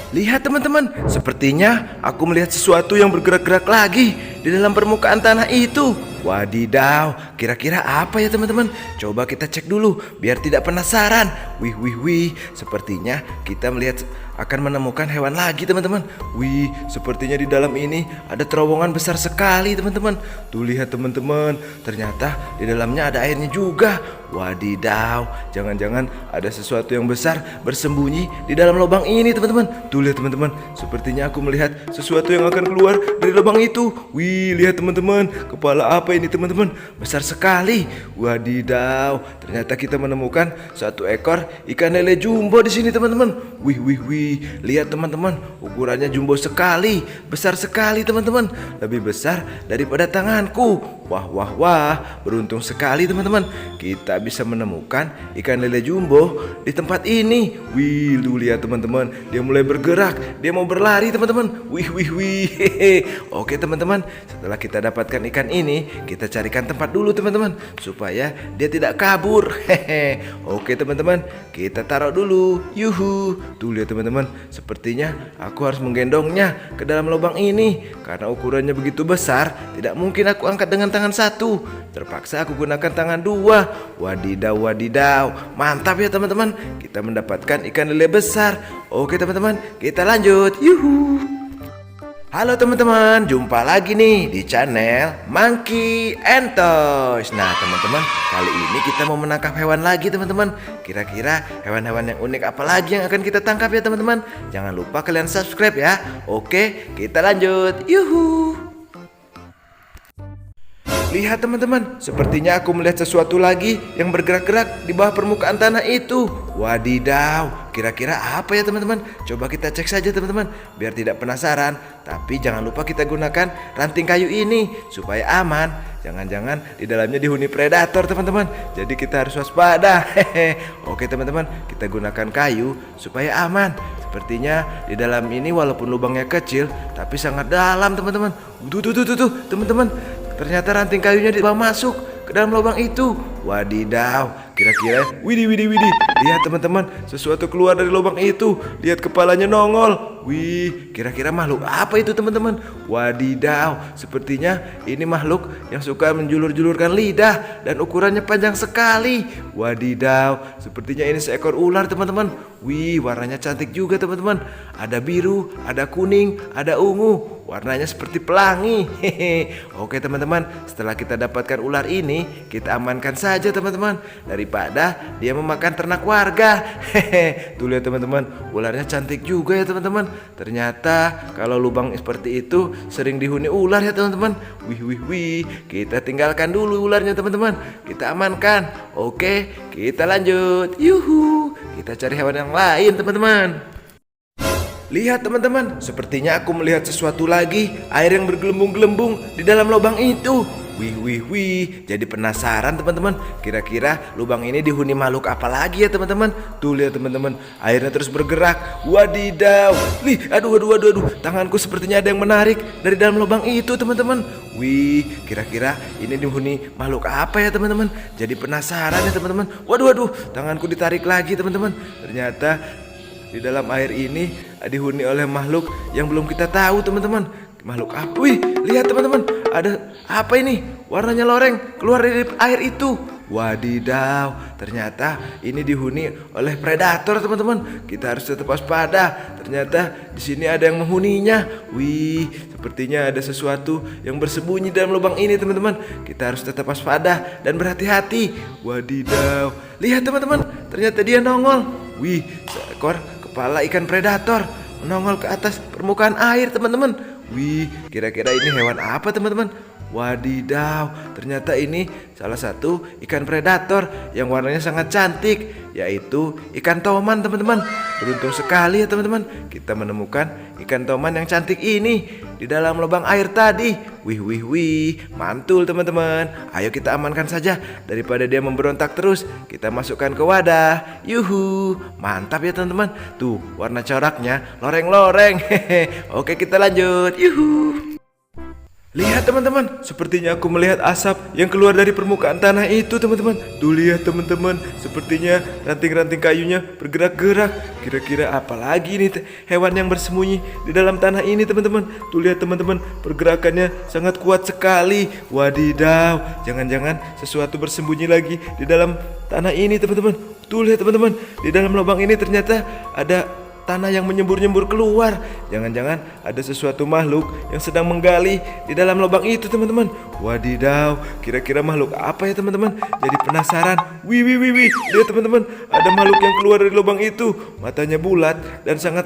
Lihat teman-teman, sepertinya aku melihat sesuatu yang bergerak-gerak lagi di dalam permukaan tanah itu. Wadidaw, kira-kira apa ya teman-teman? Coba kita cek dulu biar tidak penasaran. Wih, wih, wih, sepertinya kita melihat akan menemukan hewan lagi teman-teman. Wih, sepertinya di dalam ini ada terowongan besar sekali teman-teman. Tuh lihat teman-teman, ternyata di dalamnya ada airnya juga. Wadidaw, jangan-jangan ada sesuatu yang besar bersembunyi di dalam lubang ini teman-teman. Tuh lihat teman-teman, sepertinya aku melihat sesuatu yang akan keluar dari lubang itu. Wih, lihat teman-teman, kepala apa ini teman-teman? Besar sekali. Wadidaw, ternyata kita menemukan satu ekor ikan lele jumbo di sini teman-teman. Wih, wih, wih, lihat teman-teman, ukurannya jumbo sekali, besar sekali teman-teman, lebih besar daripada tanganku. Wah, wah, wah, beruntung sekali teman-teman, kita bisa menemukan ikan lele jumbo di tempat ini. Wih, lu lihat teman-teman, dia mulai bergerak, dia mau berlari teman-teman. Wih, wih, wih, hehe. Oke teman-teman, setelah kita dapatkan ikan ini, kita carikan tempat dulu teman-teman, supaya dia tidak kabur. Hehe. Oke teman-teman, kita taruh dulu. Yuhu. Tuh lihat teman-teman, sepertinya aku harus menggendongnya ke dalam lubang ini karena ukurannya begitu besar. Tidak mungkin aku angkat dengan tangan satu, terpaksa aku gunakan tangan dua. Wadidaw, wadidaw, mantap ya teman-teman, kita mendapatkan ikan lele besar. Oke teman-teman, kita lanjut. Yuhu. Halo teman-teman, jumpa lagi nih di channel Monkey and Toys. Nah teman-teman, kali ini kita mau menangkap hewan lagi teman-teman. Kira-kira hewan-hewan yang unik apa lagi yang akan kita tangkap ya teman-teman? Jangan lupa kalian subscribe ya. Oke, kita lanjut. Yuhu. Lihat teman-teman, sepertinya aku melihat sesuatu lagi yang bergerak-gerak di bawah permukaan tanah itu. Wadidaw, kira-kira apa ya teman-teman? Coba kita cek saja teman-teman, biar tidak penasaran. Tapi jangan lupa kita gunakan ranting kayu ini supaya aman. Jangan-jangan di dalamnya dihuni predator teman-teman. Jadi kita harus waspada. Hehe. Oke teman-teman, kita gunakan kayu supaya aman. Sepertinya di dalam ini walaupun lubangnya kecil, tapi sangat dalam teman-teman. Tuh teman-teman. Ternyata ranting kayunya dibawa masuk ke dalam lubang itu. Wadidaw, kira-kira widih. Lihat teman-teman, sesuatu keluar dari lubang itu. Lihat kepalanya nongol. Wih, kira-kira makhluk apa itu teman-teman? Wadidaw, sepertinya ini makhluk yang suka menjulur-julurkan lidah dan ukurannya panjang sekali. Wadidaw, sepertinya ini seekor ular teman-teman. Wih, warnanya cantik juga teman-teman. Ada biru, ada kuning, ada ungu. Warnanya seperti pelangi. Hehe. Oke teman-teman, setelah kita dapatkan ular ini, kita amankan saja teman-teman, daripada dia memakan ternak warga. Hehe. Tuh lihat teman-teman, ularnya cantik juga ya teman-teman. Ternyata kalau lubang seperti itu sering dihuni ular ya teman-teman. Wih, kita tinggalkan dulu ularnya teman-teman, kita amankan. Oke, kita lanjut. Yuhu, kita cari hewan yang lain teman-teman. Lihat teman-teman, sepertinya aku melihat sesuatu lagi, air yang bergelembung-gelembung di dalam lubang itu. Wih, jadi penasaran teman-teman, kira-kira lubang ini dihuni makhluk apa lagi ya teman-teman? Tuh lihat teman-teman, airnya terus bergerak. Wadidaw, aduh, tanganku sepertinya ada yang menarik dari dalam lubang itu teman-teman. Wih, kira-kira ini dihuni makhluk apa ya teman-teman? Jadi penasaran ya teman-teman. Waduh, tanganku ditarik lagi teman-teman. Ternyata di dalam air ini dihuni oleh makhluk yang belum kita tahu teman-teman. Makhluk apa? Wih, lihat teman-teman, ada apa ini? Warnanya loreng keluar dari air itu. Wadidaw, ternyata ini dihuni oleh predator teman-teman. Kita harus tetap waspada. Ternyata di sini ada yang menghuninya. Wih, sepertinya ada sesuatu yang bersembunyi dalam lubang ini teman-teman. Kita harus tetap waspada dan berhati-hati. Wadidaw, lihat teman-teman, ternyata dia nongol. Wih, seekor kepala ikan predator menongol ke atas permukaan air teman-teman. Wih, kira-kira ini hewan apa teman-teman? Wadidaw, ternyata ini salah satu ikan predator yang warnanya sangat cantik, yaitu ikan toman teman-teman. Beruntung sekali ya teman-teman, kita menemukan ikan toman yang cantik ini di dalam lubang air tadi. Wih, mantul teman-teman. Ayo kita amankan saja daripada dia memberontak terus. Kita masukkan ke wadah. Yuhu, mantap ya teman-teman. Tuh, warna coraknya loreng-loreng. Oke, kita lanjut. Yuhu. Lihat teman-teman, sepertinya aku melihat asap yang keluar dari permukaan tanah itu teman-teman. Tuh lihat teman-teman, sepertinya ranting-ranting kayunya bergerak-gerak. Kira-kira apa lagi ini hewan yang bersembunyi di dalam tanah ini teman-teman. Tuh lihat teman-teman, pergerakannya sangat kuat sekali. Wadidaw, jangan-jangan sesuatu bersembunyi lagi di dalam tanah ini teman-teman. Tuh lihat teman-teman, di dalam lubang ini ternyata ada tanah yang menyembur-nyembur keluar. Jangan-jangan ada sesuatu makhluk yang sedang menggali di dalam lubang itu teman-teman. Wadidaw, kira-kira makhluk apa ya teman-teman? Jadi penasaran. Wih, lihat teman-teman, ada makhluk yang keluar dari lubang itu. Matanya bulat dan sangat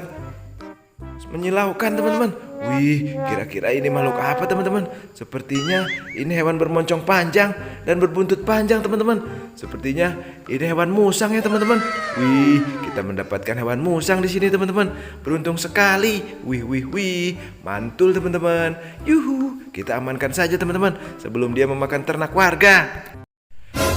menyilaukan teman-teman. Wih, kira-kira ini makhluk apa teman-teman? Sepertinya ini hewan bermoncong panjang dan berbuntut panjang teman-teman. Sepertinya ini hewan musang ya teman-teman. Wih, kita mendapatkan hewan musang di sini teman-teman. Beruntung sekali. Wih, mantul teman-teman. Yuhu, kita amankan saja teman-teman sebelum dia memakan ternak warga.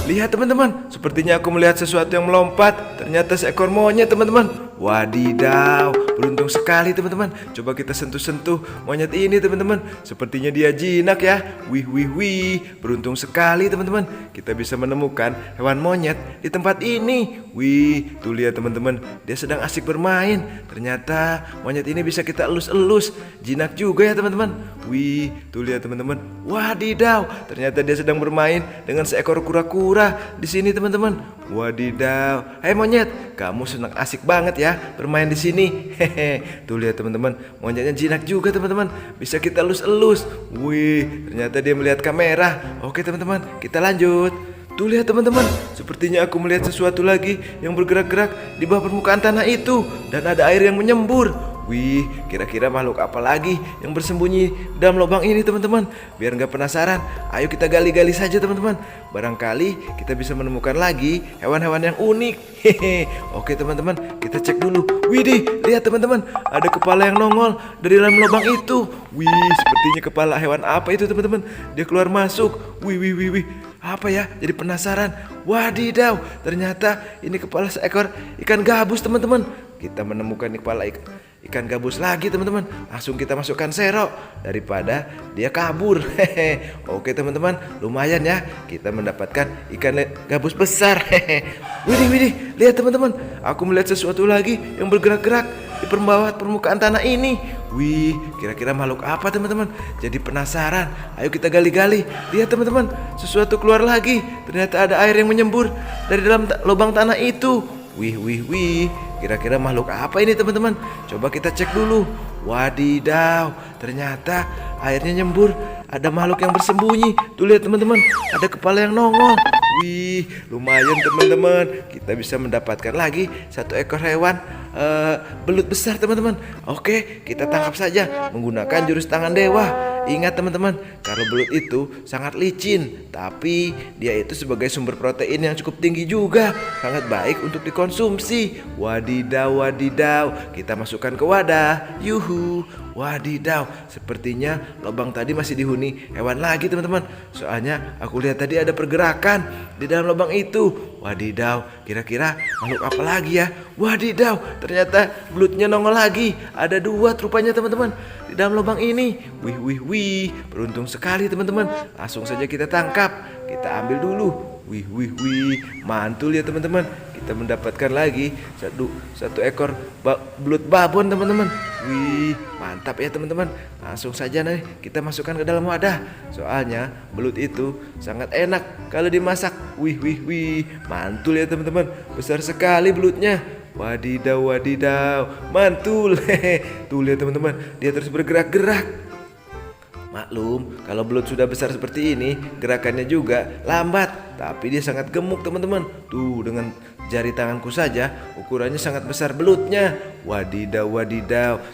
Lihat teman-teman, sepertinya aku melihat sesuatu yang melompat. Ternyata seekor monyet teman-teman. Wadidaw, beruntung sekali teman-teman. Coba kita sentuh-sentuh monyet ini teman-teman. Sepertinya dia jinak ya. Wih, beruntung sekali teman-teman. Kita bisa menemukan hewan monyet di tempat ini. Wih, tuh lihat teman-teman, dia sedang asik bermain. Ternyata monyet ini bisa kita elus-elus. Jinak juga ya teman-teman. Wih, tuh lihat teman-teman. Wadidaw, ternyata dia sedang bermain dengan seekor kura-kura di sini teman-teman. Wadidaw, hai monyet, kamu senang asik banget ya bermain di sini. Hehe, tuh lihat teman-teman, monyetnya jinak juga teman-teman. Bisa kita elus-elus. Wih, ternyata dia melihat kamera. Oke teman-teman, kita lanjut. Tuh lihat teman-teman, sepertinya aku melihat sesuatu lagi yang bergerak-gerak di bawah permukaan tanah itu. Dan ada air yang menyembur. Wih, kira-kira makhluk apa lagi yang bersembunyi dalam lubang ini teman-teman? Biar nggak penasaran, ayo kita gali-gali saja teman-teman. Barangkali kita bisa menemukan lagi hewan-hewan yang unik. Hehe. Oke teman-teman, kita cek dulu. Widih, lihat teman-teman, ada kepala yang nongol dari dalam lubang itu. Wih, sepertinya kepala hewan apa itu teman-teman? Dia keluar masuk. Wih. Apa ya? Jadi penasaran. Wadidaw, ternyata ini kepala seekor ikan gabus teman-teman. Kita menemukan kepala ikan gabus lagi teman-teman. Langsung kita masukkan serok daripada dia kabur. Hehe. Oke teman-teman, lumayan ya, kita mendapatkan ikan gabus besar. Hehe. Widih, lihat teman-teman, aku melihat sesuatu lagi yang bergerak-gerak di bawah permukaan tanah ini. Wih, kira-kira makhluk apa teman-teman? Jadi penasaran. Ayo kita gali-gali. Lihat teman-teman, sesuatu keluar lagi. Ternyata ada air yang menyembur dari dalam lubang tanah itu. Wih. Kira-kira makhluk apa ini teman-teman? Coba kita cek dulu. Wadidaw, ternyata airnya nyembur. Ada makhluk yang bersembunyi. Tuh lihat teman-teman, ada kepala yang nongol. Wih, lumayan teman-teman. Kita bisa mendapatkan lagi satu ekor hewan belut besar teman-teman. Oke, kita tangkap saja menggunakan jurus tangan dewa. Ingat teman-teman, kalau belut itu sangat licin, tapi dia itu sebagai sumber protein yang cukup tinggi juga, sangat baik untuk dikonsumsi. Wadidaw, kita masukkan ke wadah. Yuhu, wadidaw, sepertinya lubang tadi masih dihuni hewan lagi teman-teman. Soalnya aku lihat tadi ada pergerakan di dalam lubang itu. Wadidaw, kira-kira makhluk apa lagi ya? Wadidaw, ternyata belutnya nongol lagi. Ada 2 rupanya teman-teman di dalam lubang ini. Wih, beruntung sekali teman-teman. Langsung saja kita tangkap. Kita ambil dulu. Wih, mantul ya teman-teman. Kita mendapatkan lagi satu ekor belut babon teman-teman. Wih, mantap ya teman-teman. Langsung saja nih kita masukkan ke dalam wadah. Soalnya belut itu sangat enak kalau dimasak. Wih, mantul ya teman-teman. Besar sekali belutnya. Wadidaw, mantul. Tuh lihat teman-teman, dia terus bergerak-gerak. Maklum, kalau belut sudah besar seperti ini, gerakannya juga lambat, tapi dia sangat gemuk teman-teman. Tuh, dengan jari tanganku saja ukurannya sangat besar belutnya. Wadidaw.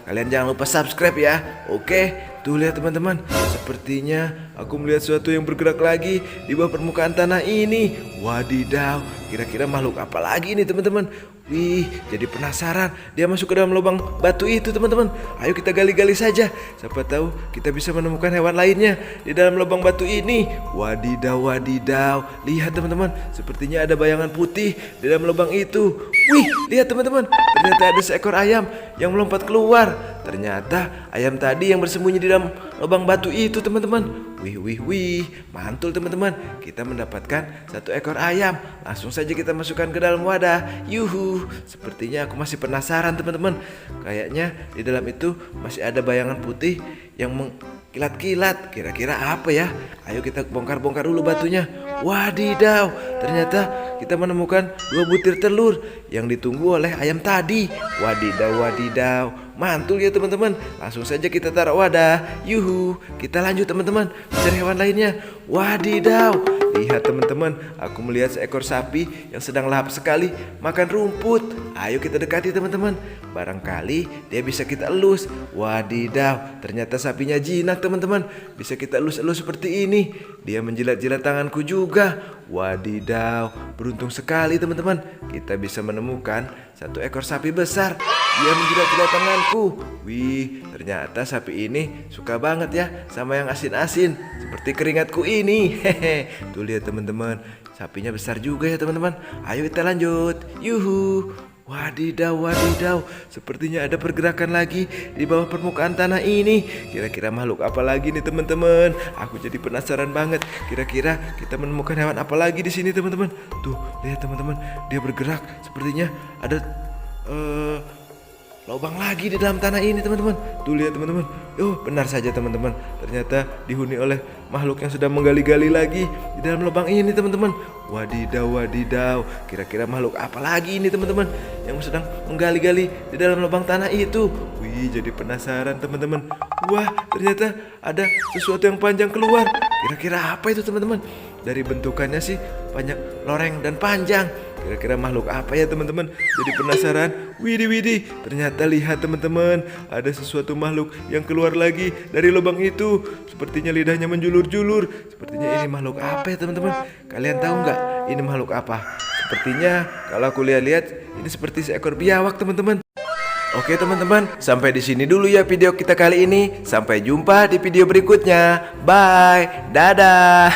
Kalian jangan lupa subscribe ya. Oke, tuh lihat teman-teman, sepertinya aku melihat sesuatu yang bergerak lagi di bawah permukaan tanah ini. Wadidaw, kira-kira makhluk apa lagi ini teman-teman? Wih, jadi penasaran. Dia masuk ke dalam lubang batu itu teman-teman. Ayo kita gali-gali saja. Siapa tahu kita bisa menemukan hewan lainnya di dalam lubang batu ini. Wadidaw. Lihat teman-teman, sepertinya ada bayangan putih di dalam lubang itu. Wih, lihat teman-teman, ternyata ada seekor ayam yang melompat keluar. ternyata ayam tadi yang bersembunyi di dalam lubang batu itu teman-teman. Wih, mantul teman-teman. Kita mendapatkan 1 ekor ayam. Langsung saja kita masukkan ke dalam wadah. Yuhu, sepertinya aku masih penasaran teman-teman. Kayaknya di dalam itu masih ada bayangan putih yang mengkilat-kilat. Kira-kira apa ya? Ayo kita bongkar-bongkar dulu batunya. Wadidaw, ternyata kita menemukan 2 butir telur yang ditunggu oleh ayam tadi. Wadidaw, mantul ya teman-teman. Langsung saja kita taruh wadah. Yuhu, kita lanjut teman-teman mencari hewan lainnya. Wadidaw, lihat teman-teman, aku melihat seekor sapi yang sedang lahap sekali makan rumput. Ayo kita dekati teman-teman. Barangkali dia bisa kita elus. Wadidaw, ternyata sapinya jinak teman-teman. Bisa kita elus-elus seperti ini. Dia menjilat-jilat tanganku juga. Wadidaw, beruntung sekali teman-teman. Kita bisa menemukan 1 ekor sapi besar. Dia menjilat-jilat tanganku. Wih, ternyata sapi ini suka banget ya sama yang asin-asin, seperti keringatku ini. Hehe. Tuh lihat teman-teman, sapinya besar juga ya teman-teman. Ayo kita lanjut. Yuhu. Wadidaw, sepertinya ada pergerakan lagi di bawah permukaan tanah ini. Kira-kira makhluk apa lagi nih teman-teman? Aku jadi penasaran banget. Kira-kira kita menemukan hewan apa lagi di sini teman-teman? Tuh, lihat teman-teman, dia bergerak. Sepertinya ada lubang lagi di dalam tanah ini teman-teman. Tuh lihat teman-teman. Oh, benar saja teman-teman. Ternyata dihuni oleh makhluk yang sedang menggali-gali lagi di dalam lubang ini teman-teman. Wadidaw. Kira-kira makhluk apa lagi ini teman-teman yang sedang menggali-gali di dalam lubang tanah itu? Wih, jadi penasaran teman-teman. Wah, ternyata ada sesuatu yang panjang keluar. Kira-kira apa itu teman-teman? Dari bentukannya sih banyak loreng dan panjang. Kira-kira makhluk apa ya teman-teman? Jadi penasaran. Widih. Ternyata lihat teman-teman, ada sesuatu makhluk yang keluar lagi dari lubang itu. Sepertinya lidahnya menjulur-julur. Sepertinya ini makhluk apa ya teman-teman? Kalian tahu nggak ini makhluk apa? Sepertinya kalau aku lihat-lihat ini seperti seekor biawak teman-teman. Oke teman-teman, sampai di sini dulu ya video kita kali ini. Sampai jumpa di video berikutnya. Bye. Dadah.